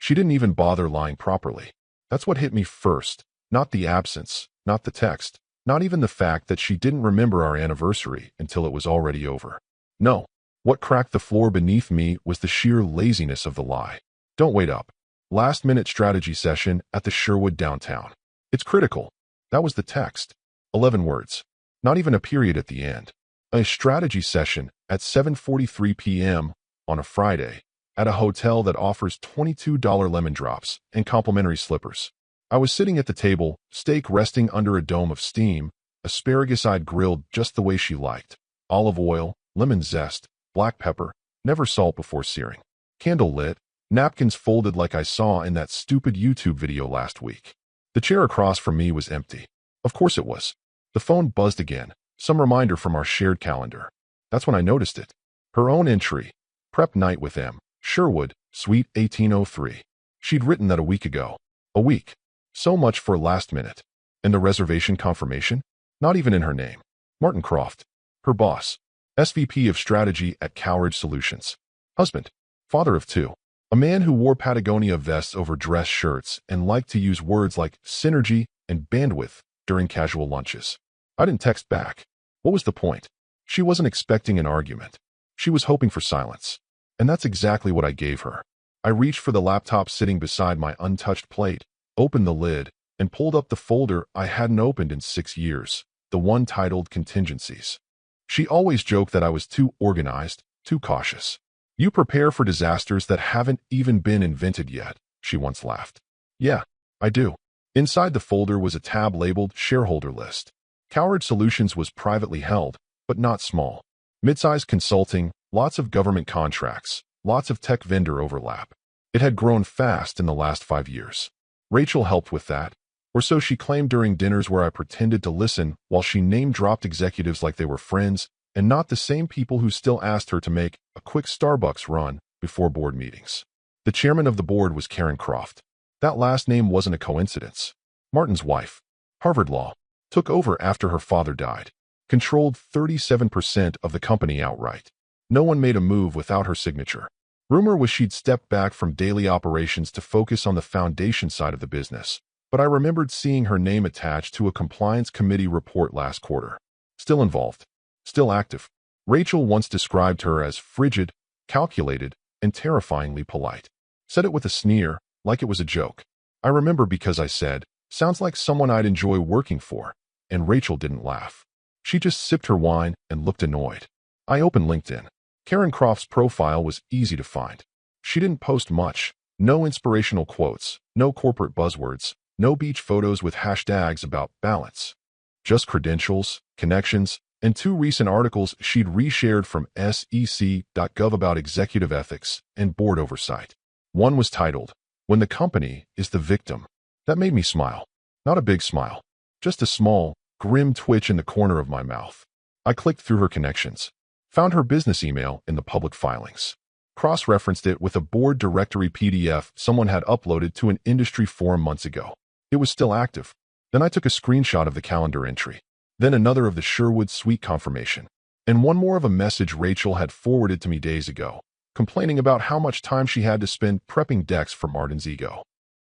She didn't even bother lying properly. That's what hit me first, not the absence, not the text, not even the fact that she didn't remember our anniversary until it was already over. No, what cracked the floor beneath me was the sheer laziness of the lie. Don't wait up. Last-minute strategy session at the Sherwood downtown. It's critical. That was the text. 11 words. Not even a period at the end. A strategy session at 7:43 p.m. on a Friday at a hotel that offers $22 lemon drops and complimentary slippers. I was sitting at the table, steak resting under a dome of steam, asparagus I'd grilled just the way she liked. Olive oil, lemon zest, black pepper, never salt before searing. Candle lit, napkins folded like I saw in that stupid YouTube video last week. The chair across from me was empty. Of course it was. The phone buzzed again, some reminder from our shared calendar. That's when I noticed it. Her own entry. Prep night with M. Sherwood, Suite 1803. She'd written that a week ago. A week. So much for last minute. And the reservation confirmation? Not even in her name. Martin Croft. Her boss. SVP of Strategy at Cowridge Solutions. Husband. Father of two. A man who wore Patagonia vests over dress shirts and liked to use words like synergy and bandwidth during casual lunches. I didn't text back. What was the point? She wasn't expecting an argument. She was hoping for silence. And that's exactly what I gave her. I reached for the laptop sitting beside my untouched plate, opened the lid, and pulled up the folder I hadn't opened in 6 years, the one titled Contingencies. She always joked that I was too organized, too cautious. You prepare for disasters that haven't even been invented yet, she once laughed. Yeah, I do. Inside the folder was a tab labeled Shareholder List. Cowridge Solutions was privately held, but not small. Mid-sized consulting, lots of government contracts, lots of tech vendor overlap. It had grown fast in the last 5 years. Rachel helped with that, or so she claimed during dinners where I pretended to listen while she name-dropped executives like they were friends and not the same people who still asked her to make a quick Starbucks run before board meetings. The chairman of the board was Karen Croft. That last name wasn't a coincidence. Martin's wife, Harvard Law, took over after her father died, controlled 37% of the company outright. No one made a move without her signature. Rumor was she'd stepped back from daily operations to focus on the foundation side of the business, but I remembered seeing her name attached to a compliance committee report last quarter. Still involved, still active. Rachel once described her as frigid, calculated, and terrifyingly polite. Said it with a sneer, like it was a joke. I remember because I said, sounds like someone I'd enjoy working for, and Rachel didn't laugh. She just sipped her wine and looked annoyed. I opened LinkedIn. Karen Croft's profile was easy to find. She didn't post much, no inspirational quotes, no corporate buzzwords, no beach photos with hashtags about balance. Just credentials, connections, and 2 recent articles she'd reshared from sec.gov about executive ethics and board oversight. One was titled, When the Company is the Victim. That made me smile. Not a big smile, just a small, grim twitch in the corner of my mouth. I clicked through her connections. Found her business email in the public filings. Cross-referenced it with a board directory PDF someone had uploaded to an industry forum months ago. It was still active. Then I took a screenshot of the calendar entry. Then another of the Sherwood Suite confirmation. And one more of a message Rachel had forwarded to me days ago, complaining about how much time she had to spend prepping decks for Martin's ego.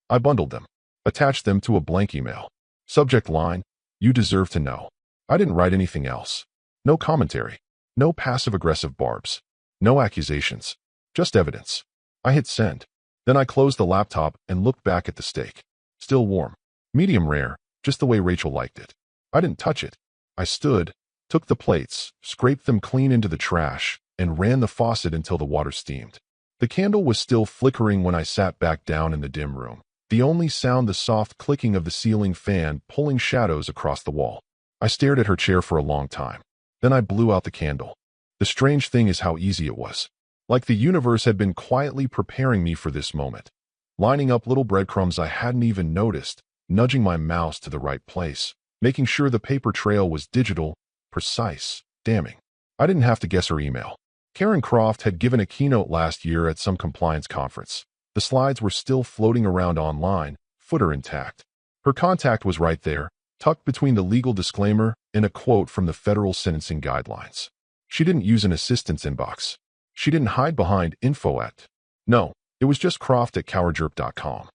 I bundled them. Attached them to a blank email. Subject line, you deserve to know. I didn't write anything else. No commentary. No passive-aggressive barbs. No accusations. Just evidence. I hit send. Then I closed the laptop and looked back at the steak. Still warm. Medium rare, just the way Rachel liked it. I didn't touch it. I stood, took the plates, scraped them clean into the trash, and ran the faucet until the water steamed. The candle was still flickering when I sat back down in the dim room. The only sound the soft clicking of the ceiling fan pulling shadows across the wall. I stared at her chair for a long time. Then I blew out the candle. The strange thing is how easy it was. Like the universe had been quietly preparing me for this moment. Lining up little breadcrumbs I hadn't even noticed, nudging my mouse to the right place, making sure the paper trail was digital, precise, damning. I didn't have to guess her email. Karen Croft had given a keynote last year at some compliance conference. The slides were still floating around online, footer intact. Her contact was right there, tucked between the legal disclaimer and a quote from the federal sentencing guidelines. She didn't use an assistant's inbox. She didn't hide behind info at. No, It was just croft@cowerjerp.com.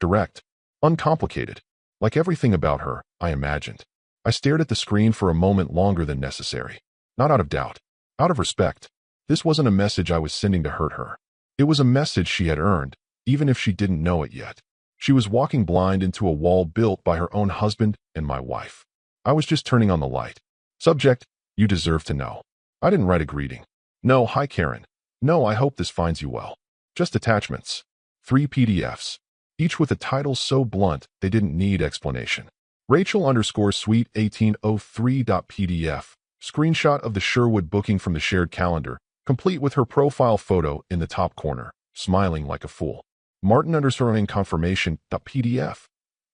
Direct. Uncomplicated. Like everything about her, I imagined. I stared at the screen for a moment longer than necessary. Not out of doubt. Out of respect. This wasn't a message I was sending to hurt her. It was a message she had earned, even if she didn't know it yet. She was walking blind into a wall built by her own husband and my wife. I was just turning on the light. Subject, you deserve to know. I didn't write a greeting. No, hi Karen. No, I hope this finds you well. Just attachments. 3 PDFs. Each with a title so blunt they didn't need explanation. Rachel_Sweet 1803.pdf. Screenshot of the Sherwood booking from the shared calendar, complete with her profile photo in the top corner, smiling like a fool. Martin_confirmation.pdf.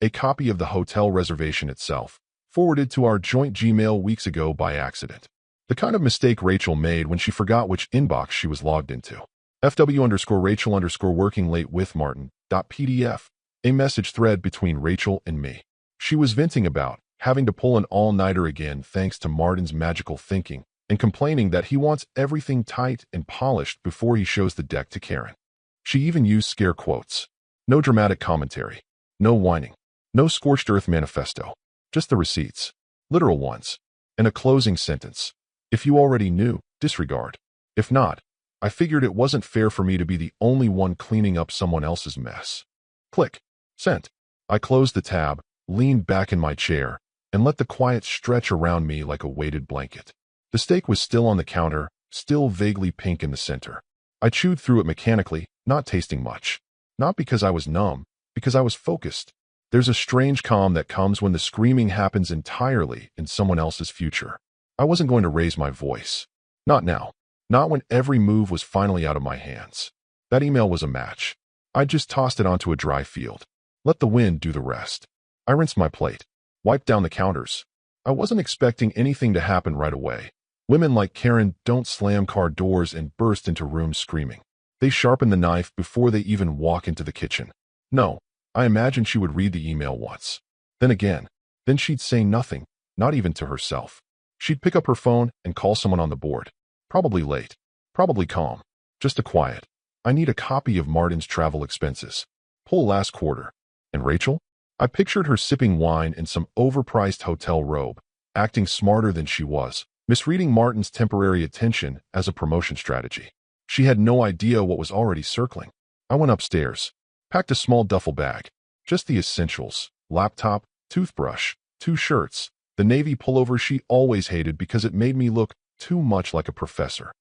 A copy of the hotel reservation itself, forwarded to our joint Gmail weeks ago by accident. The kind of mistake Rachel made when she forgot which inbox she was logged into. FW_Rachel_working late with Martin.pdf. A message thread between Rachel and me. She was venting about having to pull an all-nighter again thanks to Martin's magical thinking, and complaining that he wants everything tight and polished before he shows the deck to Karen. She even used scare quotes. No dramatic commentary. No whining. No scorched earth manifesto. Just the receipts. Literal ones. And a closing sentence. If you already knew, disregard. If not, I figured it wasn't fair for me to be the only one cleaning up someone else's mess. Click. Sent. I closed the tab, leaned back in my chair, and let the quiet stretch around me like a weighted blanket. The steak was still on the counter, still vaguely pink in the center. I chewed through it mechanically, not tasting much. Not because I was numb, because I was focused. There's a strange calm that comes when the screaming happens entirely in someone else's future. I wasn't going to raise my voice. Not now. Not when every move was finally out of my hands. That email was a match. I just tossed it onto a dry field. Let the wind do the rest. I rinsed my plate. Wiped down the counters. I wasn't expecting anything to happen right away. Women like Karen don't slam car doors and burst into rooms screaming. They sharpen the knife before they even walk into the kitchen. No, I imagined she would read the email once. Then again. Then she'd say nothing, not even to herself. She'd pick up her phone and call someone on the board. Probably late. Probably calm. Just a quiet. I need a copy of Martin's travel expenses. Pull last quarter. And Rachel? I pictured her sipping wine in some overpriced hotel robe, acting smarter than she was, misreading Martin's temporary attention as a promotion strategy. She had no idea what was already circling. I went upstairs, packed a small duffel bag, just the essentials, laptop, toothbrush, 2 shirts, the navy pullover she always hated because it made me look too much like a professor.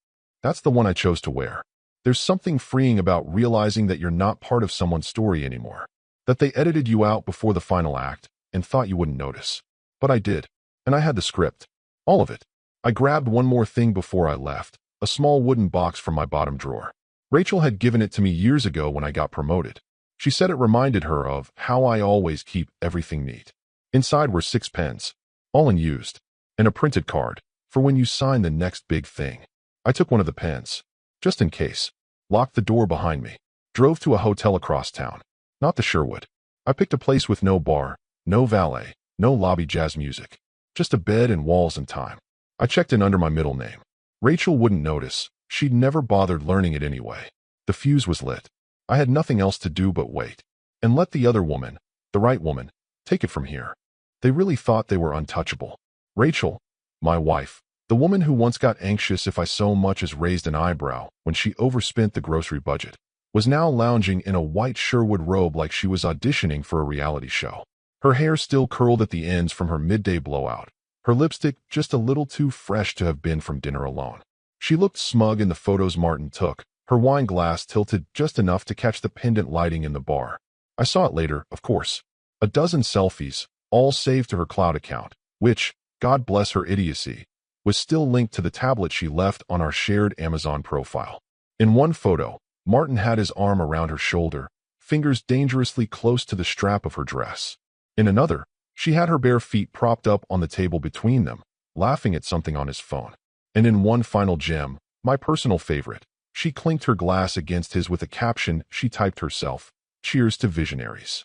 That's the one I chose to wear. There's something freeing about realizing that you're not part of someone's story anymore. That they edited you out before the final act and thought you wouldn't notice. But I did, and I had the script. All of it. I grabbed one more thing before I left, a small wooden box from my bottom drawer. Rachel had given it to me years ago when I got promoted. She said it reminded her of how I always keep everything neat. Inside were 6 pens, all unused, and a printed card for when you sign the next big thing. I took one of the pens, just in case, locked the door behind me, drove to a hotel across town. Not the Sherwood. I picked a place with no bar, no valet, no lobby jazz music. Just a bed and walls and time. I checked in under my middle name. Rachel wouldn't notice. She'd never bothered learning it anyway. The fuse was lit. I had nothing else to do but wait. And let the other woman, the right woman, take it from here. They really thought they were untouchable. Rachel, my wife, the woman who once got anxious if I so much as raised an eyebrow when she overspent the grocery budget, was now lounging in a white Sherwood robe like she was auditioning for a reality show. Her hair still curled at the ends from her midday blowout, her lipstick just a little too fresh to have been from dinner alone. She looked smug in the photos Martin took, her wine glass tilted just enough to catch the pendant lighting in the bar. I saw it later, of course. A dozen selfies, all saved to her cloud account, which, God bless her idiocy, was still linked to the tablet she left on our shared Amazon profile. In one photo, Martin had his arm around her shoulder, fingers dangerously close to the strap of her dress. In another, she had her bare feet propped up on the table between them, laughing at something on his phone. And in one final gem, my personal favorite, she clinked her glass against his with a caption she typed herself, "Cheers to visionaries."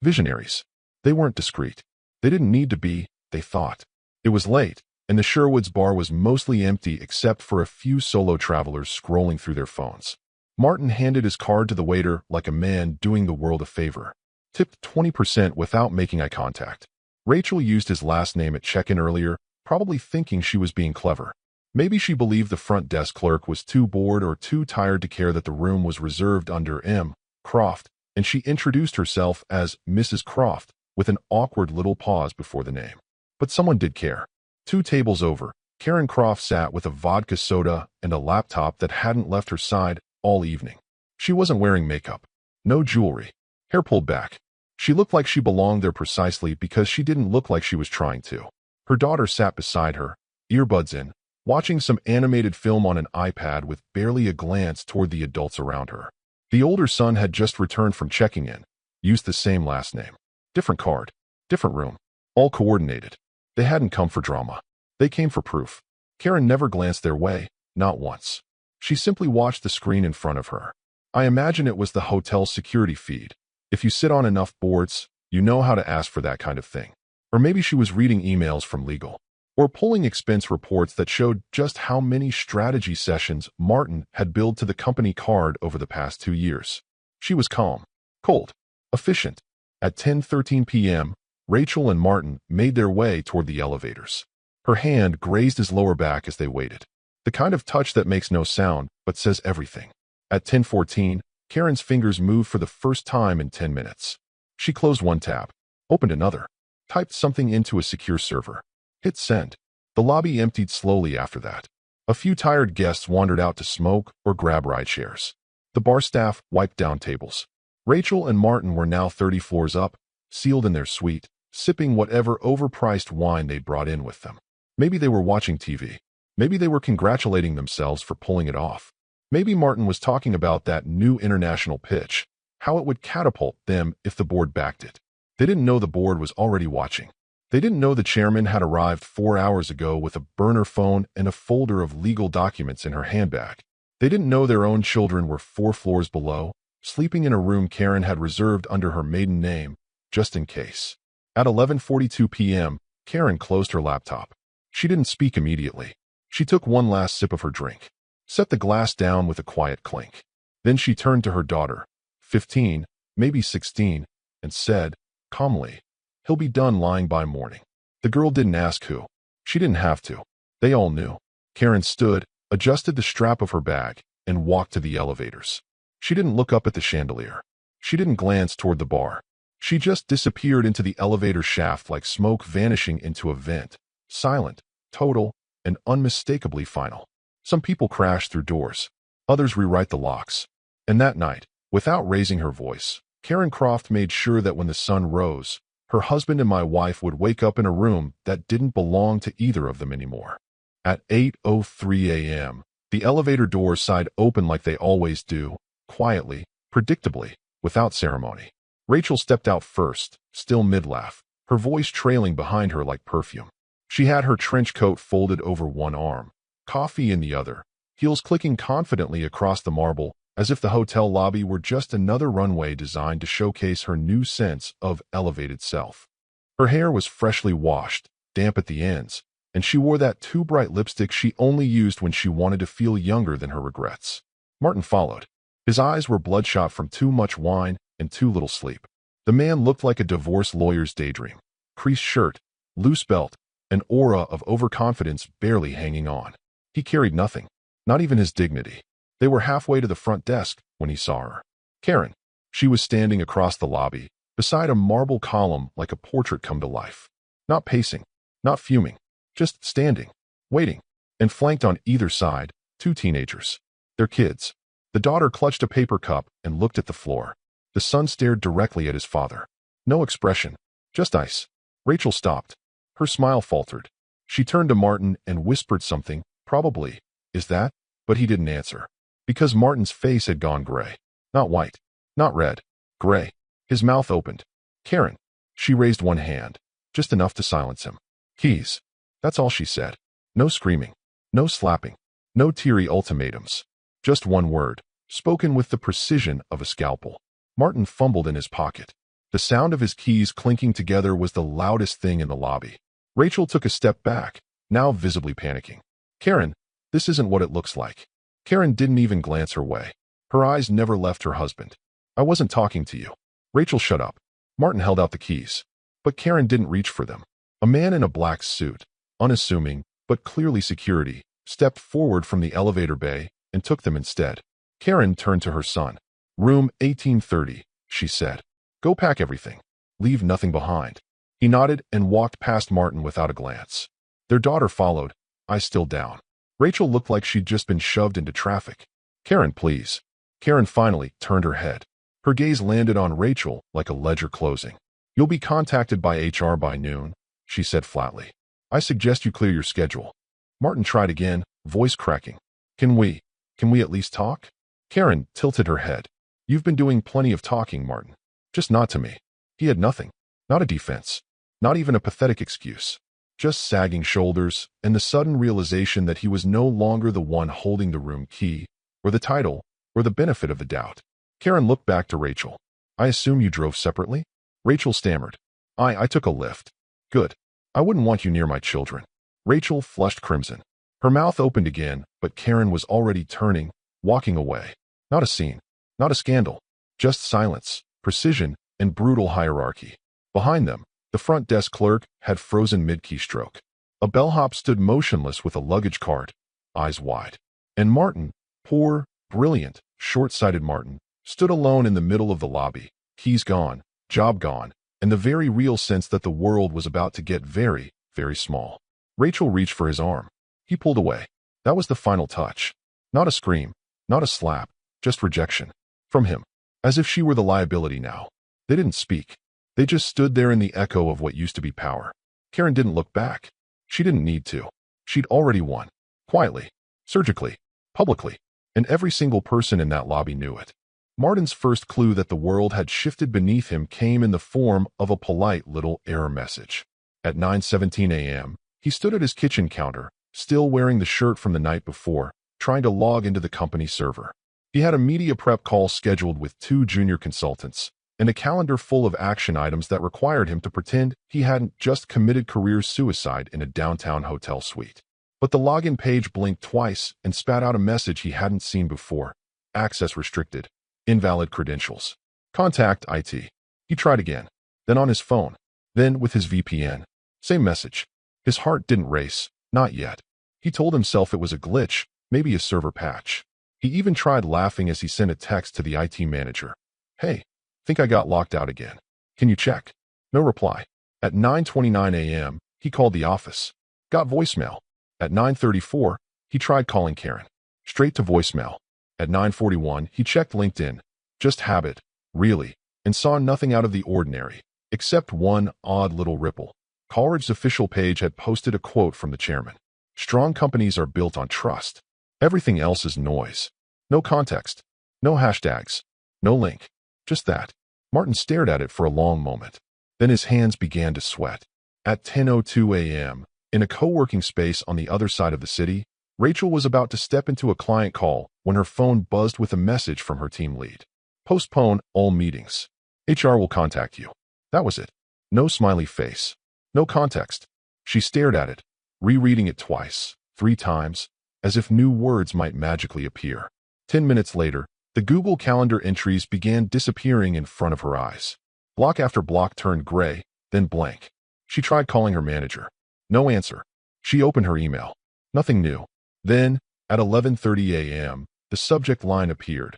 Visionaries. They weren't discreet. They didn't need to be, they thought. It was late, and the Sherwood's bar was mostly empty except for a few solo travelers scrolling through their phones. Martin handed his card to the waiter like a man doing the world a favor. Tipped 20% without making eye contact. Rachel used his last name at check-in earlier, probably thinking she was being clever. Maybe she believed the front desk clerk was too bored or too tired to care that the room was reserved under M. Croft, and she introduced herself as Mrs. Croft with an awkward little pause before the name. But someone did care. 2 tables over, Karen Croft sat with a vodka soda and a laptop that hadn't left her side all evening. She wasn't wearing makeup. No jewelry. Hair pulled back. She looked like she belonged there precisely because she didn't look like she was trying to. Her daughter sat beside her, earbuds in, watching some animated film on an iPad with barely a glance toward the adults around her. The older son had just returned from checking in, used the same last name. Different card, different room, all coordinated. They hadn't come for drama. They came for proof. Karen never glanced their way, not once. She simply watched the screen in front of her. I imagine it was the hotel security feed. If you sit on enough boards, you know how to ask for that kind of thing. Or maybe she was reading emails from legal. Or pulling expense reports that showed just how many strategy sessions Martin had billed to the company card over the past 2 years. She was calm, cold, efficient. At 10:13 p.m., Rachel and Martin made their way toward the elevators. Her hand grazed his lower back as they waited. The kind of touch that makes no sound, but says everything. At 10:14, Karen's fingers moved for the first time in 10 minutes. She closed one tab, opened another, typed something into a secure server. Hit send. The lobby emptied slowly after that. A few tired guests wandered out to smoke or grab ride shares. The bar staff wiped down tables. Rachel and Martin were now 30 floors up, sealed in their suite, sipping whatever overpriced wine they'd brought in with them. Maybe they were watching TV. Maybe they were congratulating themselves for pulling it off. Maybe Martin was talking about that new international pitch, how it would catapult them if the board backed it. They didn't know the board was already watching. They didn't know the chairman had arrived 4 hours ago with a burner phone and a folder of legal documents in her handbag. They didn't know their own children were 4 floors below, sleeping in a room Karen had reserved under her maiden name, just in case. At 11:42 p.m., Karen closed her laptop. She didn't speak immediately. She took one last sip of her drink, set the glass down with a quiet clink. Then she turned to her daughter, 15, maybe 16, and said, calmly, "He'll be done lying by morning." The girl didn't ask who. She didn't have to. They all knew. Karen stood, adjusted the strap of her bag, and walked to the elevators. She didn't look up at the chandelier. She didn't glance toward the bar. She just disappeared into the elevator shaft like smoke vanishing into a vent, silent, total, and unmistakably final. Some people crash through doors. Others rewrite the locks. And that night, without raising her voice, Karen Croft made sure that when the sun rose, her husband and my wife would wake up in a room that didn't belong to either of them anymore. At 8:03 a.m., the elevator doors sighed open like they always do, quietly, predictably, without ceremony. Rachel stepped out first, still mid-laugh, her voice trailing behind her like perfume. She had her trench coat folded over one arm, coffee in the other, heels clicking confidently across the marble, as if the hotel lobby were just another runway designed to showcase her new sense of elevated self. Her hair was freshly washed, damp at the ends, and she wore that too bright lipstick she only used when she wanted to feel younger than her regrets. Martin followed. His eyes were bloodshot from too much wine and too little sleep. The man looked like a divorce lawyer's daydream. Creased shirt, loose belt, an aura of overconfidence barely hanging on. He carried nothing, not even his dignity. They were halfway to the front desk when he saw her. Karen. She was standing across the lobby, beside a marble column like a portrait come to life. Not pacing, not fuming, just standing, waiting, and flanked on either side, 2 teenagers. Their kids. The daughter clutched a paper cup and looked at the floor. The son stared directly at his father. No expression, just ice. Rachel stopped. Her smile faltered. She turned to Martin and whispered something, probably, "Is that?" But he didn't answer. Because Martin's face had gone gray. Not white. Not red. Gray. His mouth opened. "Karen." She raised one hand, just enough to silence him. "Keys." That's all she said. No screaming. No slapping. No teary ultimatums. Just one word, spoken with the precision of a scalpel. Martin fumbled in his pocket. The sound of his keys clinking together was the loudest thing in the lobby. Rachel took a step back, now visibly panicking. "Karen, this isn't what it looks like." Karen didn't even glance her way. Her eyes never left her husband. I wasn't talking to you. Rachel, shut up. Martin held out the keys. But Karen didn't reach for them. A man in a black suit, unassuming, but clearly security, stepped forward from the elevator bay and took them instead. Karen turned to her son. Room 1830, she said. Go pack everything. Leave nothing behind. He nodded and walked past Martin without a glance. Their daughter followed, eyes still down. Rachel looked like she'd just been shoved into traffic. Karen, please. Karen finally turned her head. Her gaze landed on Rachel like a ledger closing. You'll be contacted by HR by noon, she said flatly. I suggest you clear your schedule. Martin tried again, voice cracking. Can we at least talk? Karen tilted her head. You've been doing plenty of talking, Martin. Just not to me. He had nothing. Not a defense. Not even a pathetic excuse. Just sagging shoulders and the sudden realization that he was no longer the one holding the room key, or the title, or the benefit of the doubt. Karen looked back to Rachel. I assume you drove separately? Rachel stammered. I took a lift. Good. I wouldn't want you near my children. Rachel flushed crimson. Her mouth opened again, but Karen was already turning, walking away. Not a scene. Not a scandal. Just silence, precision, and brutal hierarchy. Behind them, the front desk clerk had frozen mid-keystroke. A bellhop stood motionless with a luggage cart, eyes wide. And Martin, poor, brilliant, short-sighted Martin, stood alone in the middle of the lobby, keys gone, job gone, and the very real sense that the world was about to get very, very small. Rachel reached for his arm. He pulled away. That was the final touch. Not a scream, not a slap, just rejection. From him. As if she were the liability now. They didn't speak. They just stood there in the echo of what used to be power. Karen didn't look back. She didn't need to. She'd already won. Quietly. Surgically. Publicly. And every single person in that lobby knew it. Martin's first clue that the world had shifted beneath him came in the form of a polite little error message. At 9:17 a.m., he stood at his kitchen counter, still wearing the shirt from the night before, trying to log into the company server. He had a media prep call scheduled with 2 junior consultants, and a calendar full of action items that required him to pretend he hadn't just committed career suicide in a downtown hotel suite. But the login page blinked twice and spat out a message he hadn't seen before. Access restricted. Invalid credentials. Contact IT. He tried again. Then on his phone. Then with his VPN. Same message. His heart didn't race. Not yet. He told himself it was a glitch, maybe a server patch. He even tried laughing as he sent a text to the IT manager. Hey, think I got locked out again. Can you check? No reply. At 9:29 a.m., he called the office. Got voicemail. At 9:34, he tried calling Karen. Straight to voicemail. At 9:41, he checked LinkedIn. Just habit, really, and saw nothing out of the ordinary, except one odd little ripple. Coleridge's official page had posted a quote from the chairman. Strong companies are built on trust. Everything else is noise. No context. No hashtags. No link. Just that. Martin stared at it for a long moment. Then his hands began to sweat. At 10:02 a.m., in a co-working space on the other side of the city, Rachel was about to step into a client call when her phone buzzed with a message from her team lead. Postpone all meetings. HR will contact you. That was it. No smiley face. No context. She stared at it, rereading it twice, 3 times, as if new words might magically appear. 10 minutes later, the Google Calendar entries began disappearing in front of her eyes. Block after block turned gray, then blank. She tried calling her manager. No answer. She opened her email. Nothing new. Then, at 11:30 a.m., the subject line appeared.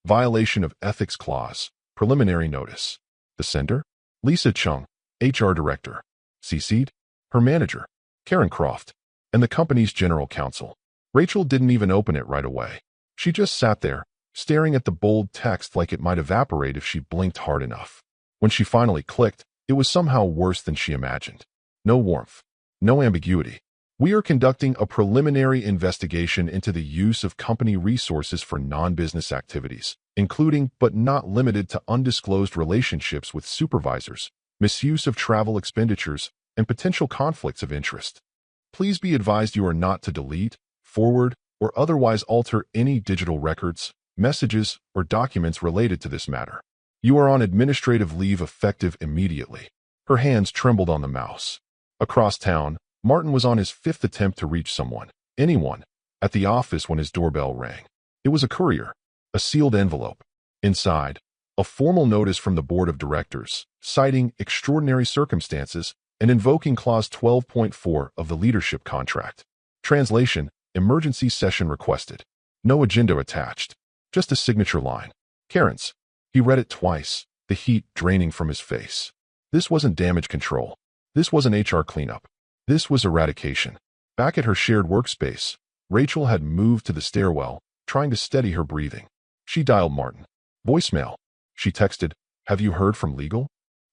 Violation of ethics clause. Preliminary notice. The sender? Lisa Chung, HR director. CC'd? Her manager, Karen Croft, and the company's general counsel. Rachel didn't even open it right away. She just sat there, staring at the bold text like it might evaporate if she blinked hard enough. When she finally clicked, it was somehow worse than she imagined. No warmth. No ambiguity. We are conducting a preliminary investigation into the use of company resources for non-business activities, including but not limited to undisclosed relationships with supervisors, misuse of travel expenditures, and potential conflicts of interest. Please be advised you are not to delete, forward, or otherwise alter any digital records, messages, or documents related to this matter. You are on administrative leave effective immediately. Her hands trembled on the mouse. Across town, Martin was on his 5th attempt to reach someone, anyone, at the office when his doorbell rang. It was a courier. A sealed envelope. Inside, a formal notice from the board of directors, citing extraordinary circumstances and invoking Clause 12.4 of the leadership contract. Translation: emergency session requested. No agenda attached. Just a signature line. Karen's. He read it twice, the heat draining from his face. This wasn't damage control. This wasn't HR cleanup. This was eradication. Back at her shared workspace, Rachel had moved to the stairwell, trying to steady her breathing. She dialed Martin. Voicemail. She texted, "Have you heard from legal?"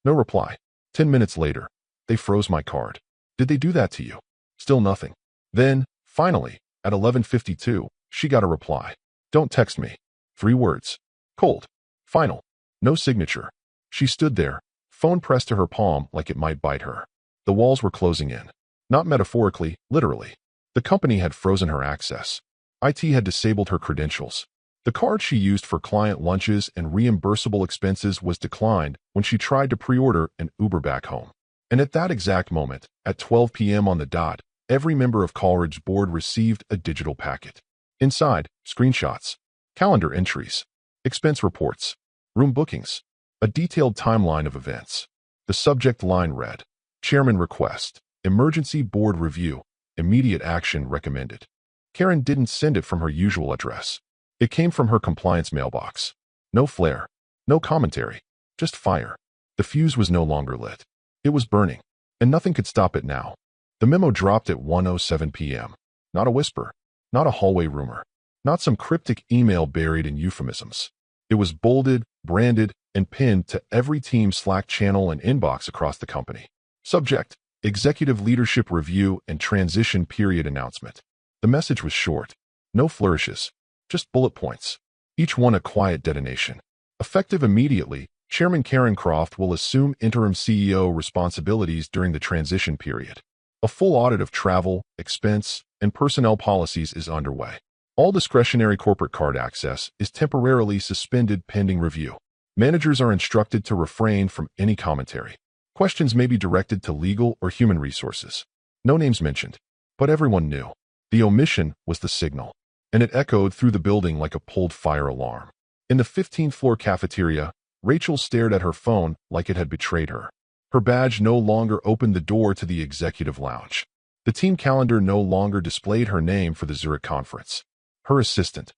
No reply. 10 minutes later, "They froze my card." "Did they do that to you?" Still nothing. Then, finally, at 11:52, she got a reply. "Don't text me." 3 words. Cold. Final. No signature. She stood there, phone pressed to her palm like it might bite her. The walls were closing in. Not metaphorically, literally. The company had frozen her access. IT had disabled her credentials. The card she used for client lunches and reimbursable expenses was declined when she tried to pre-order an Uber back home. And at that exact moment, at 12 p.m. on the dot, every member of Coleridge's board received a digital packet. Inside, screenshots, calendar entries, expense reports, room bookings, a detailed timeline of events. The subject line read, "Chairman request, emergency board review, immediate action recommended." Karen didn't send it from her usual address. It came from her compliance mailbox. No flair, no commentary, just fire. The fuse was no longer lit. It was burning, and nothing could stop it now. The memo dropped at 1:07 p.m. Not a whisper, not a hallway rumor, not some cryptic email buried in euphemisms. It was bolded, branded, and pinned to every team Slack channel and inbox across the company. Subject: Executive Leadership Review and Transition Period Announcement. The message was short. No flourishes, just bullet points. Each one a quiet detonation. Effective immediately, Chairman Karen Croft will assume interim CEO responsibilities during the transition period. A full audit of travel, expense, and personnel policies is underway. All discretionary corporate card access is temporarily suspended pending review. Managers are instructed to refrain from any commentary. Questions may be directed to legal or human resources. No names mentioned, but everyone knew. The omission was the signal, and it echoed through the building like a pulled fire alarm. In the 15th floor cafeteria, Rachel stared at her phone like it had betrayed her. Her badge no longer opened the door to the executive lounge. The team calendar no longer displayed her name for the Zurich conference. Her assistant,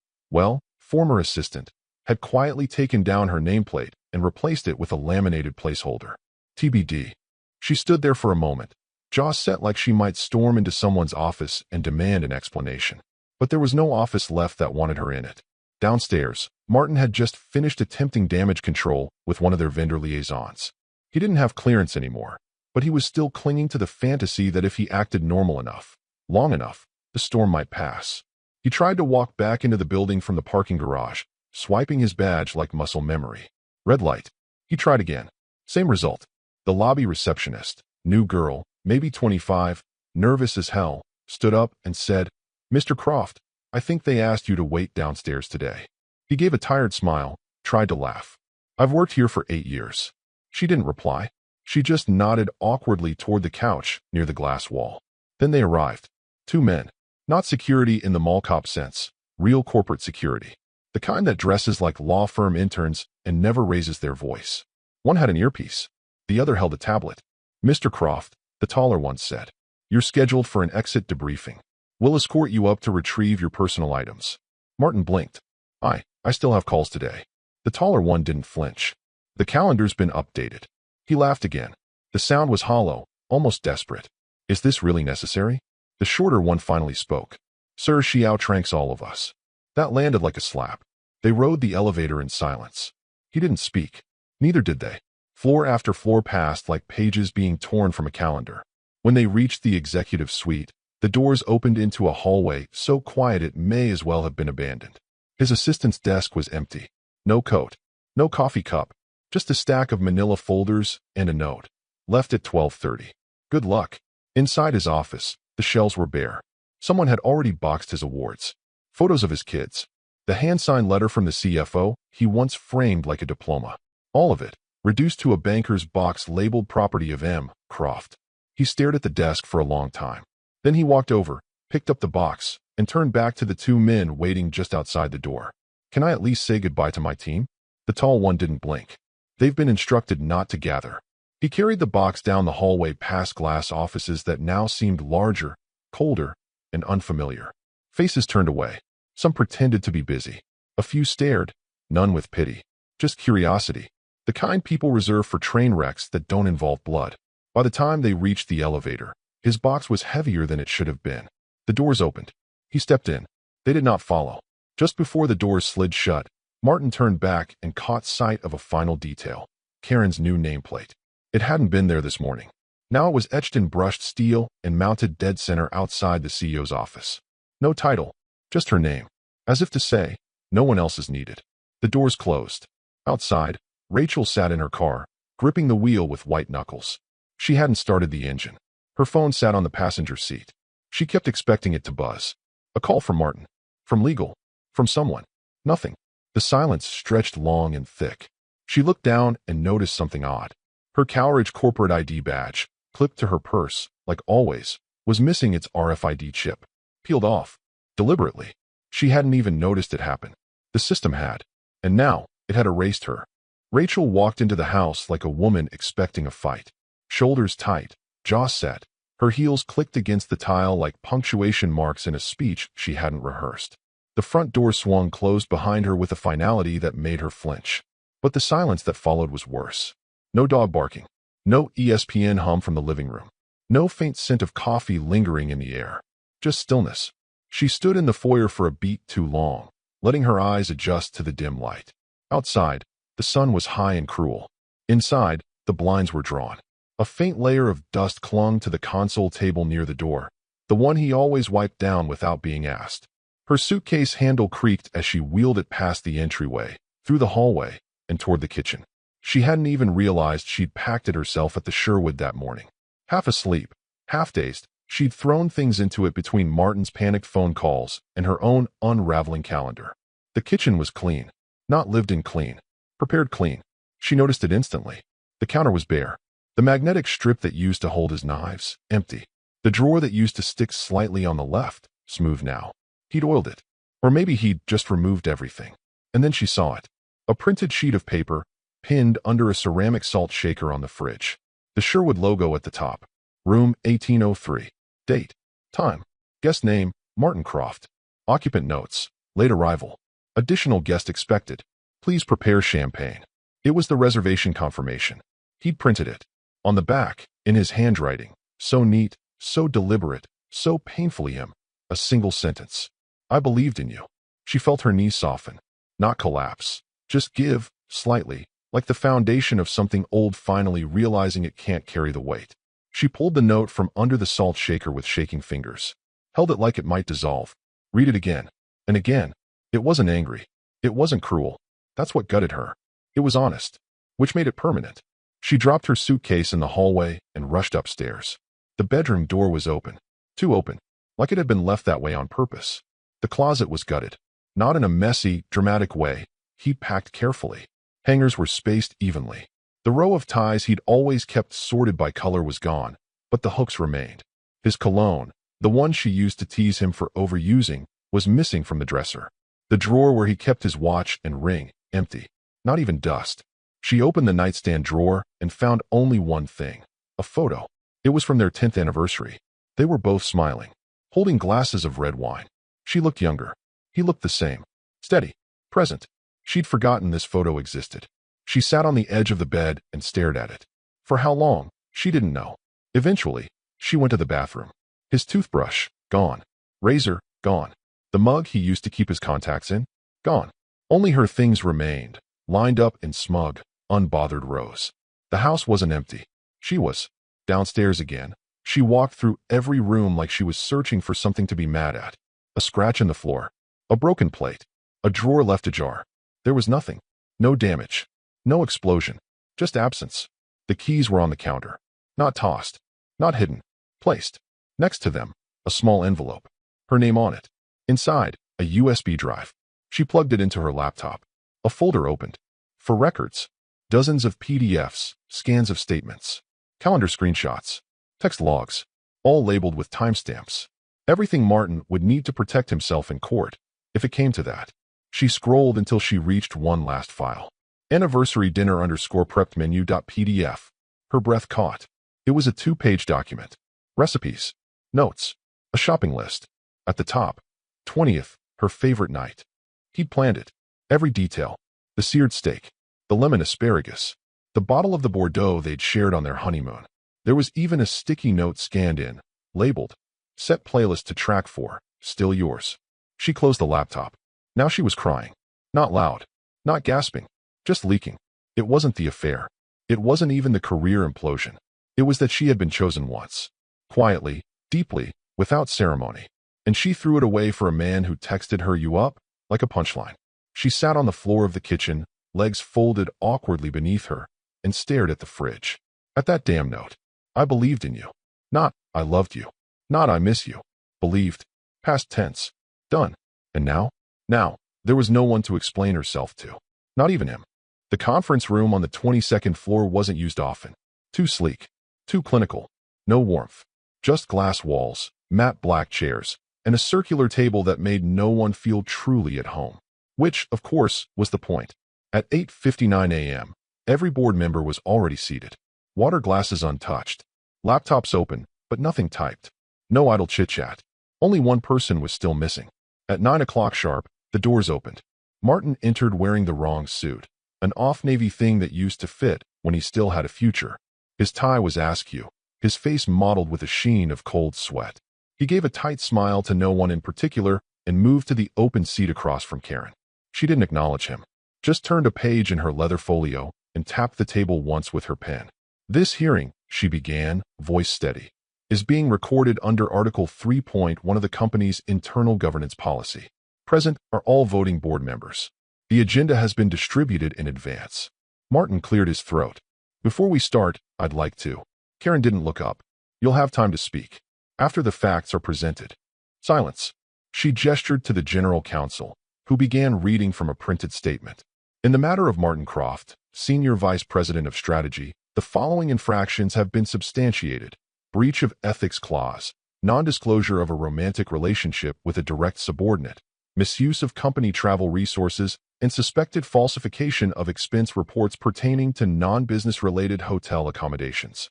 former assistant, had quietly taken down her nameplate and replaced it with a laminated placeholder. TBD. She stood there for a moment, jaw set like she might storm into someone's office and demand an explanation. But there was no office left that wanted her in it. Downstairs, Martin had just finished attempting damage control with one of their vendor liaisons. He didn't have clearance anymore, but he was still clinging to the fantasy that if he acted normal enough, long enough, the storm might pass. He tried to walk back into the building from the parking garage, swiping his badge like muscle memory. Red light. He tried again. Same result. The lobby receptionist, new girl, maybe 25, nervous as hell, stood up and said, "Mr. Croft, I think they asked you to wait downstairs today." He gave a tired smile, tried to laugh. "I've worked here for 8 years." She didn't reply. She just nodded awkwardly toward the couch near the glass wall. Then they arrived. 2 men. Not security in the mall cop sense, real corporate security. The kind that dresses like law firm interns and never raises their voice. One had an earpiece. The other held a tablet. "Mr. Croft," the taller one said, "you're scheduled for an exit debriefing. We'll escort you up to retrieve your personal items." Martin blinked. I still have calls today." The taller one didn't flinch. "The calendar's been updated." He laughed again. The sound was hollow, almost desperate. "Is this really necessary?" The shorter one finally spoke. "Sir, she outranks all of us." That landed like a slap. They rode the elevator in silence. He didn't speak. Neither did they. Floor after floor passed like pages being torn from a calendar. When they reached the executive suite, the doors opened into a hallway so quiet it may as well have been abandoned. His assistant's desk was empty. No coat, no coffee cup, just a stack of manila folders and a note. Left at 12:30. Good luck. Inside his office, the shelves were bare. Someone had already boxed his awards. Photos of his kids. The hand-signed letter from the CFO he once framed like a diploma. All of it, reduced to a banker's box labeled property of M. Croft. He stared at the desk for a long time. Then he walked over, picked up the box, and turned back to the 2 men waiting just outside the door. Can I at least say goodbye to my team? The tall one didn't blink. They've been instructed not to gather. He carried the box down the hallway past glass offices that now seemed larger, colder, and unfamiliar. Faces turned away. Some pretended to be busy. A few stared, none with pity. Just curiosity. The kind people reserve for train wrecks that don't involve blood. By the time they reached the elevator, his box was heavier than it should have been. The doors opened. He stepped in. They did not follow. Just before the doors slid shut, Martin turned back and caught sight of a final detail. Karen's new nameplate. It hadn't been there this morning. Now it was etched in brushed steel and mounted dead center outside the CEO's office. No title, just her name. As if to say, no one else is needed. The doors closed. Outside, Rachel sat in her car, gripping the wheel with white knuckles. She hadn't started the engine. Her phone sat on the passenger seat. She kept expecting it to buzz. A call from Martin. From legal. From someone. Nothing. The silence stretched long and thick. She looked down and noticed something odd. Her Cowridge corporate ID badge, clipped to her purse, like always, was missing its RFID chip. Peeled off. Deliberately. She hadn't even noticed it happen. The system had. And now, it had erased her. Rachel walked into the house like a woman expecting a fight. Shoulders tight, jaw set. Her heels clicked against the tile like punctuation marks in a speech she hadn't rehearsed. The front door swung closed behind her with a finality that made her flinch. But the silence that followed was worse. No dog barking. No ESPN hum from the living room. No faint scent of coffee lingering in the air. Just stillness. She stood in the foyer for a beat too long, letting her eyes adjust to the dim light. Outside, the sun was high and cruel. Inside, the blinds were drawn. A faint layer of dust clung to the console table near the door, the one he always wiped down without being asked. Her suitcase handle creaked as she wheeled it past the entryway, through the hallway, and toward the kitchen. She hadn't even realized she'd packed it herself at the Sherwood that morning. Half asleep, half dazed, she'd thrown things into it between Martin's panicked phone calls and her own unraveling calendar. The kitchen was clean. Not lived in clean. Prepared clean. She noticed it instantly. The counter was bare. The magnetic strip that used to hold his knives, empty. The drawer that used to stick slightly on the left, smooth now. He'd oiled it. Or maybe he'd just removed everything. And then she saw it. A printed sheet of paper, pinned under a ceramic salt shaker on the fridge. The Sherwood logo at the top. Room 1803. Date. Time. Guest name, Martin Croft. Occupant notes. Late arrival. Additional guest expected. Please prepare champagne. It was the reservation confirmation. He'd printed it. On the back, in his handwriting. So neat, so deliberate, so painfully him. A single sentence. I believed in you. She felt her knees soften. Not collapse. Just give, slightly, like the foundation of something old finally realizing it can't carry the weight. She pulled the note from under the salt shaker with shaking fingers. Held it like it might dissolve. Read it again. And again. It wasn't angry. It wasn't cruel. That's what gutted her. It was honest. Which made it permanent. She dropped her suitcase in the hallway and rushed upstairs. The bedroom door was open. Too open. Like it had been left that way on purpose. The closet was gutted. Not in a messy, dramatic way. He'd packed carefully. Hangers were spaced evenly. The row of ties he'd always kept sorted by color was gone, but the hooks remained. His cologne, the one she used to tease him for overusing, was missing from the dresser. The drawer where he kept his watch and ring, empty. Not even dust. She opened the nightstand drawer and found only one thing. A photo. It was from their 10th anniversary. They were both smiling, holding glasses of red wine. She looked younger. He looked the same. Steady. Present. She'd forgotten this photo existed. She sat on the edge of the bed and stared at it. For how long, she didn't know. Eventually, she went to the bathroom. His toothbrush, gone. Razor, gone. The mug he used to keep his contacts in, gone. Only her things remained, lined up in smug, unbothered rows. The house wasn't empty. She was. Downstairs again. She walked through every room like she was searching for something to be mad at. A scratch in the floor. A broken plate. A drawer left ajar. There was nothing. No damage. No explosion. Just absence. The keys were on the counter. Not tossed. Not hidden. Placed. Next to them, a small envelope. Her name on it. Inside, a USB drive. She plugged it into her laptop. A folder opened. For records. Dozens of PDFs, scans of statements. Calendar screenshots. Text logs. All labeled with timestamps. Everything Martin would need to protect himself in court, if it came to that. She scrolled until she reached one last file. Anniversary dinner _ prepped menu.pdf. Her breath caught. It was a 2-page document. Recipes. Notes. A shopping list. At the top, 20th, her favorite night. He'd planned it. Every detail. The seared steak. The lemon asparagus. The bottle of the Bordeaux they'd shared on their honeymoon. There was even a sticky note scanned in, labeled, "Set playlist to track 4, still yours." She closed the laptop. Now she was crying. Not loud. Not gasping. Just leaking. It wasn't the affair. It wasn't even the career implosion. It was that she had been chosen once. Quietly, deeply, without ceremony. And she threw it away for a man who texted her "you up?" like a punchline. She sat on the floor of the kitchen, legs folded awkwardly beneath her, and stared at the fridge. At that damn note. I believed in you. Not, I loved you. Not, I miss you. Believed. Past tense. Done. And now? Now, there was no one to explain herself to. Not even him. The conference room on the 22nd floor wasn't used often. Too sleek. Too clinical. No warmth. Just glass walls, matte black chairs, and a circular table that made no one feel truly at home. Which, of course, was the point. At 8:59 a.m., every board member was already seated. Water glasses untouched. Laptops open, but nothing typed. No idle chit-chat. Only one person was still missing. At 9 o'clock sharp, the doors opened. Martin entered wearing the wrong suit. An off-navy thing that used to fit when he still had a future. His tie was askew. His face mottled with a sheen of cold sweat. He gave a tight smile to no one in particular and moved to the open seat across from Karen. She didn't acknowledge him. Just turned a page in her leather folio and tapped the table once with her pen. This hearing, she began, voice steady, is being recorded under Article 3.1 of the company's internal governance policy. Present are all voting board members. The agenda has been distributed in advance. Martin cleared his throat. Before we start, I'd like to. Karen didn't look up. You'll have time to speak. After the facts are presented. Silence. She gestured to the general counsel, who began reading from a printed statement. In the matter of Martin Croft, Senior Vice President of Strategy, the following infractions have been substantiated: breach of ethics clause, non-disclosure of a romantic relationship with a direct subordinate, misuse of company travel resources, and suspected falsification of expense reports pertaining to non-business-related hotel accommodations.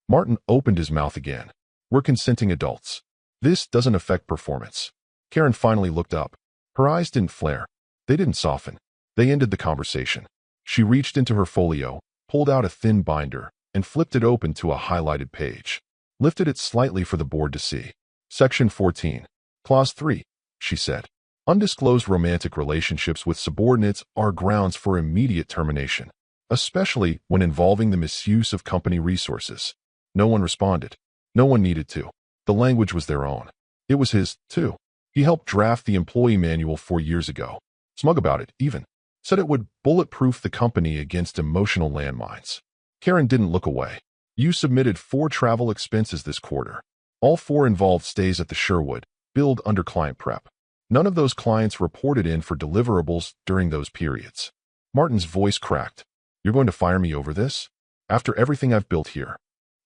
Martin opened his mouth again. We're consenting adults. This doesn't affect performance. Karen finally looked up. Her eyes didn't flare. They didn't soften. They ended the conversation. She reached into her folio, pulled out a thin binder, and flipped it open to a highlighted page. Lifted it slightly for the board to see. Section 14. Clause 3, she said. Undisclosed romantic relationships with subordinates are grounds for immediate termination, especially when involving the misuse of company resources. No one responded. No one needed to. The language was their own. It was his, too. He helped draft the employee manual 4 years ago. Smug about it, even. Said it would bulletproof the company against emotional landmines. Karen didn't look away. You submitted 4 travel expenses this quarter. All 4 involved stays at the Sherwood, billed under client prep. None of those clients reported in for deliverables during those periods. Martin's voice cracked. You're going to fire me over this? After everything I've built here?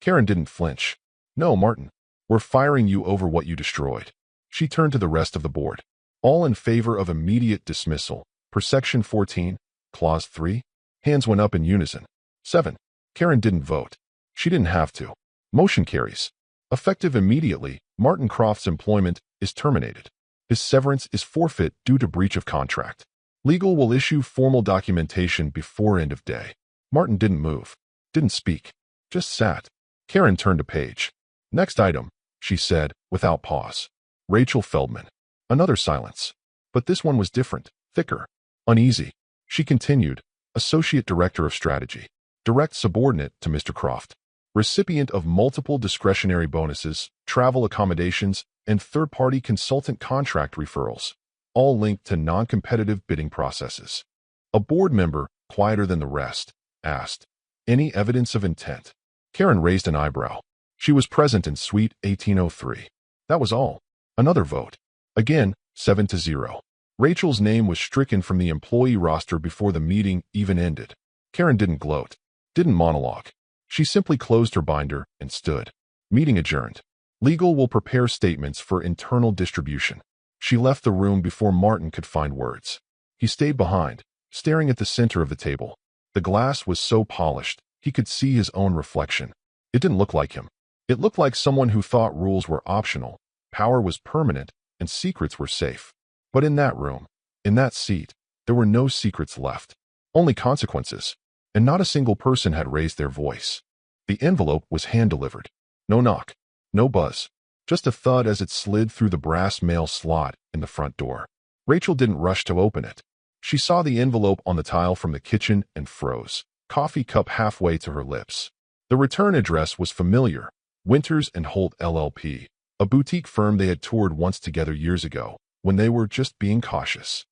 Karen didn't flinch. No, Martin. We're firing you over what you destroyed. She turned to the rest of the board. All in favor of immediate dismissal, per Section 14, Clause 3? Hands went up in unison. 7. Karen didn't vote. She didn't have to. Motion carries. Effective immediately, Martin Croft's employment is terminated. His severance is forfeit due to breach of contract. Legal will issue formal documentation before end of day. Martin didn't move. Didn't speak. Just sat. Karen turned a page. Next item, she said, without pause. Rachel Feldman. Another silence. But this one was different, thicker, uneasy. She continued, Associate Director of Strategy. Direct subordinate to Mr. Croft. Recipient of multiple discretionary bonuses, travel accommodations, and third-party consultant contract referrals, all linked to non-competitive bidding processes. A board member, quieter than the rest, asked, Any evidence of intent? Karen raised an eyebrow. She was present in Suite 1803. That was all. Another vote. Again, 7-0. Rachel's name was stricken from the employee roster before the meeting even ended. Karen didn't gloat. Didn't monologue. She simply closed her binder and stood. Meeting adjourned. Legal will prepare statements for internal distribution. She left the room before Martin could find words. He stayed behind, staring at the center of the table. The glass was so polished, he could see his own reflection. It didn't look like him. It looked like someone who thought rules were optional, power was permanent, and secrets were safe. But in that room, in that seat, there were no secrets left. Only consequences. And not a single person had raised their voice. The envelope was hand-delivered. No knock. No buzz. Just a thud as it slid through the brass mail slot in the front door. Rachel didn't rush to open it. She saw the envelope on the tile from the kitchen and froze, coffee cup halfway to her lips. The return address was familiar. Winters and Holt LLP, a boutique firm they had toured once together years ago, when they were just being cautious.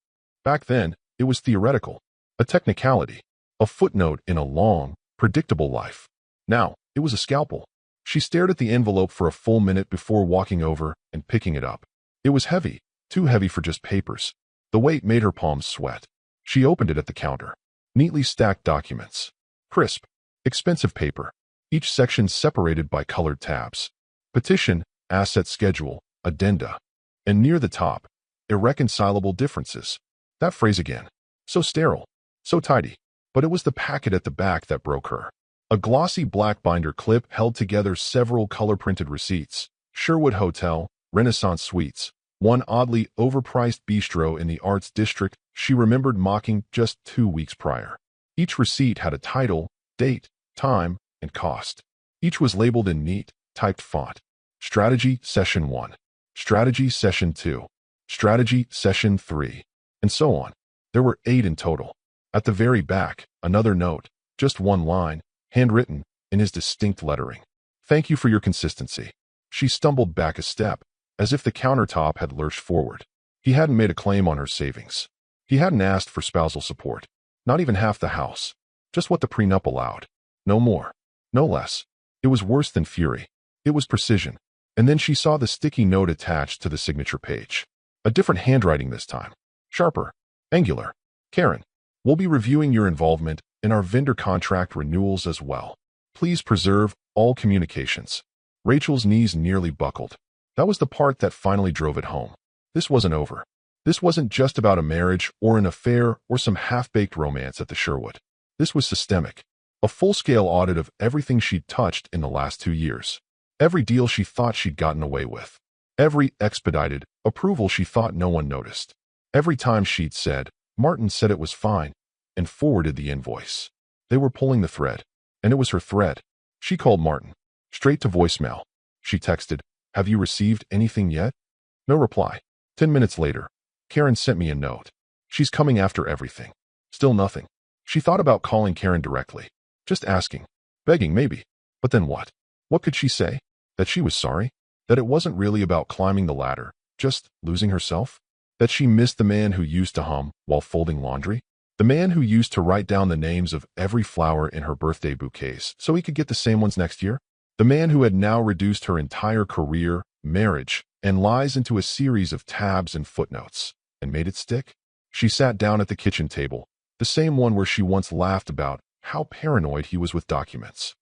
Back then, it was theoretical, a technicality, a footnote in a long, predictable life. Now, it was a scalpel. She stared at the envelope for a full minute before walking over and picking it up. It was heavy, too heavy for just papers. The weight made her palms sweat. She opened it at the counter. Neatly stacked documents. Crisp, expensive paper. Each section separated by colored tabs. Petition, asset schedule, addenda. And near the top, irreconcilable differences. That phrase again. So sterile, so tidy. But it was the packet at the back that broke her. A glossy black binder clip held together several color-printed receipts. Sherwood Hotel, Renaissance Suites, one oddly overpriced bistro in the Arts District she remembered mocking just 2 weeks prior. Each receipt had a title, date, time, and cost. Each was labeled in neat, typed font. Strategy Session 1. Strategy Session 2. Strategy Session 3. And so on. There were 8 in total. At the very back, another note, just one line, handwritten, in his distinct lettering. Thank you for your consistency. She stumbled back a step, as if the countertop had lurched forward. He hadn't made a claim on her savings. He hadn't asked for spousal support. Not even half the house. Just what the prenup allowed. No more. No less. It was worse than fury. It was precision. And then she saw the sticky note attached to the signature page. A different handwriting this time. Sharper. Angular. Karen, we'll be reviewing your involvement in our vendor contract renewals as well. Please preserve all communications. Rachel's knees nearly buckled. That was the part that finally drove it home. This wasn't over. This wasn't just about a marriage or an affair or some half-baked romance at the Sherwood. This was systemic. A full-scale audit of everything she'd touched in the last 2 years. Every deal she thought she'd gotten away with. Every expedited approval she thought no one noticed. Every time she'd said, Martin said it was fine, and forwarded the invoice. They were pulling the thread. And it was her thread. She called Martin. Straight to voicemail. She texted, have you received anything yet? No reply. 10 minutes later, Karen sent me a note. She's coming after everything. Still nothing. She thought about calling Karen directly. Just asking. Begging, maybe. But then what? What could she say? That she was sorry? That it wasn't really about climbing the ladder, just losing herself? That she missed the man who used to hum while folding laundry? The man who used to write down the names of every flower in her birthday bouquets so he could get the same ones next year? The man who had now reduced her entire career, marriage, and lies into a series of tabs and footnotes, and made it stick? She sat down at the kitchen table, the same one where she once laughed about how paranoid he was with documents.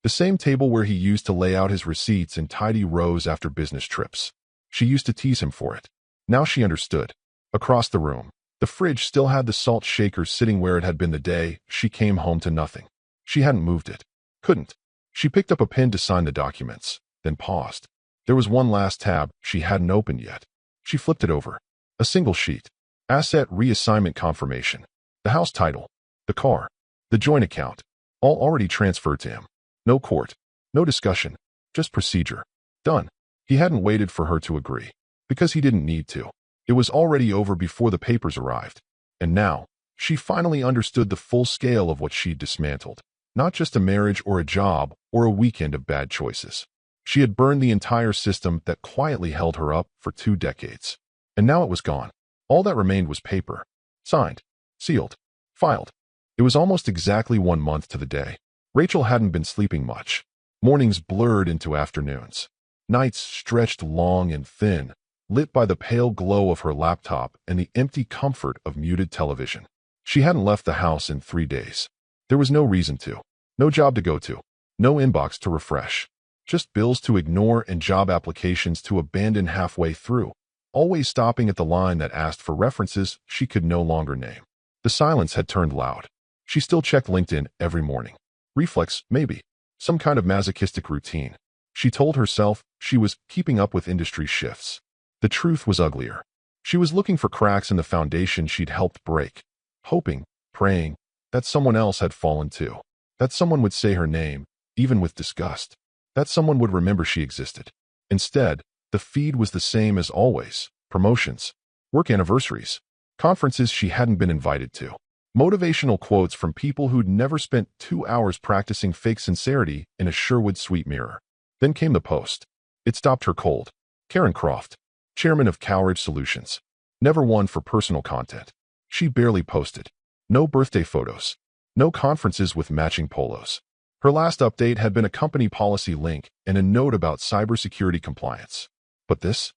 The same table where he used to lay out his receipts in tidy rows after business trips. She used to tease him for it. Now she understood. Across the room, the fridge still had the salt shaker sitting where it had been the day she came home to nothing. She hadn't moved it. Couldn't. She picked up a pen to sign the documents, then paused. There was one last tab she hadn't opened yet. She flipped it over. A single sheet. Asset reassignment confirmation. The house title. The car. The joint account. All already transferred to him. No court. No discussion. Just procedure. Done. He hadn't waited for her to agree. Because he didn't need to. It was already over before the papers arrived. And now, she finally understood the full scale of what she'd dismantled. Not just a marriage or a job or a weekend of bad choices. She had burned the entire system that quietly held her up for 2 decades. And now it was gone. All that remained was paper. Signed. Sealed. Filed. It was almost exactly 1 month to the day. Rachel hadn't been sleeping much. Mornings blurred into afternoons. Nights stretched long and thin, lit by the pale glow of her laptop and the empty comfort of muted television. She hadn't left the house in 3 days. There was no reason to. No job to go to. No inbox to refresh. Just bills to ignore and job applications to abandon halfway through. always stopping at the line that asked for references she could no longer name. The silence had turned loud. She still checked LinkedIn every morning. Reflex, maybe. Some kind of masochistic routine. She told herself she was keeping up with industry shifts. The truth was uglier. She was looking for cracks in the foundation she'd helped break, hoping, praying, that someone else had fallen too. That someone would say her name, even with disgust. That someone would remember she existed. Instead, the feed was the same as always. Promotions, work anniversaries, conferences she hadn't been invited to. Motivational quotes from people who'd never spent 2 hours practicing fake sincerity in a Sherwood Suite mirror. Then came the post. It stopped her cold. Karen Croft, chairman of Cowridge Solutions. Never one for personal content. She barely posted. No birthday photos. No conferences with matching polos. Her last update had been a company policy link and a note about cybersecurity compliance. But this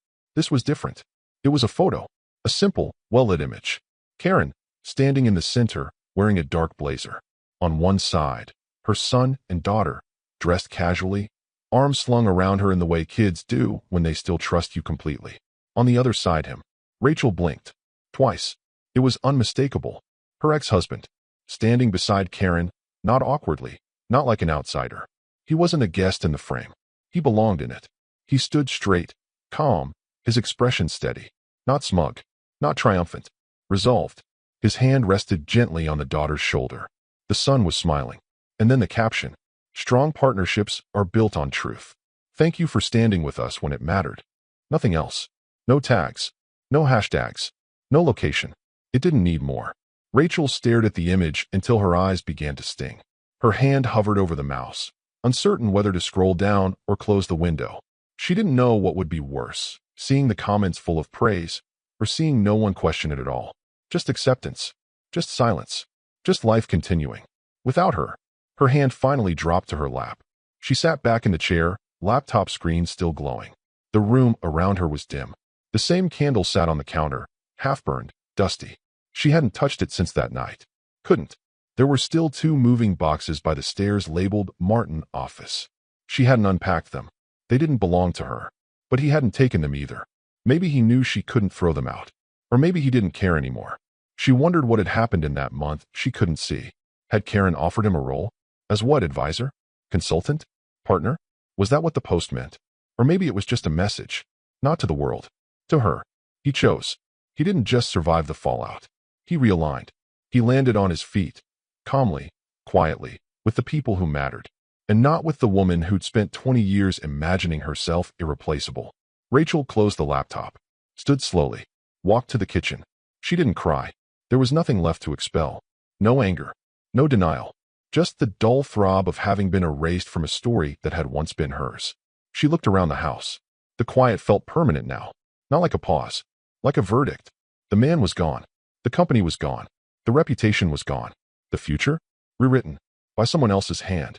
was different. It was a photo. A simple, well-lit image. Karen, standing in the center, wearing a dark blazer. On one side, her son and daughter, dressed casually, arms slung around her in the way kids do when they still trust you completely. On the other side him. Rachel blinked. Twice. It was unmistakable. Her ex-husband. Standing beside Karen, not awkwardly, not like an outsider. He wasn't a guest in the frame. He belonged in it. He stood straight, calm, his expression steady. Not smug. Not triumphant. Resolved. His hand rested gently on the daughter's shoulder. The son was smiling. And then the caption. Strong partnerships are built on truth. Thank you for standing with us when it mattered. Nothing else. No tags. No hashtags. No location. It didn't need more. Rachel stared at the image until her eyes began to sting. Her hand hovered over the mouse, uncertain whether to scroll down or close the window. She didn't know what would be worse, seeing the comments full of praise, or seeing no one question it at all. Just acceptance. Just silence. Just life continuing. Without her. Her hand finally dropped to her lap. She sat back in the chair, laptop screen still glowing. The room around her was dim. The same candle sat on the counter, half-burned, dusty. She hadn't touched it since that night. Couldn't. There were still 2 moving boxes by the stairs labeled Martin Office. She hadn't unpacked them. They didn't belong to her. But he hadn't taken them either. Maybe he knew she couldn't throw them out. Or maybe he didn't care anymore. She wondered what had happened in that month she couldn't see. Had Karen offered him a role? As what, advisor? Consultant? Partner? Was that what the post meant? Or maybe it was just a message. Not to the world. To her. He chose. He didn't just survive the fallout. He realigned. He landed on his feet. Calmly, quietly, with the people who mattered. And not with the woman who'd spent 20 years imagining herself irreplaceable. Rachel closed the laptop. Stood slowly. Walked to the kitchen. She didn't cry. There was nothing left to expel. No anger. No denial. Just the dull throb of having been erased from a story that had once been hers. She looked around the house. The quiet felt permanent now. Not like a pause. Like a verdict. The man was gone. The company was gone. The reputation was gone. The future? Rewritten. By someone else's hand.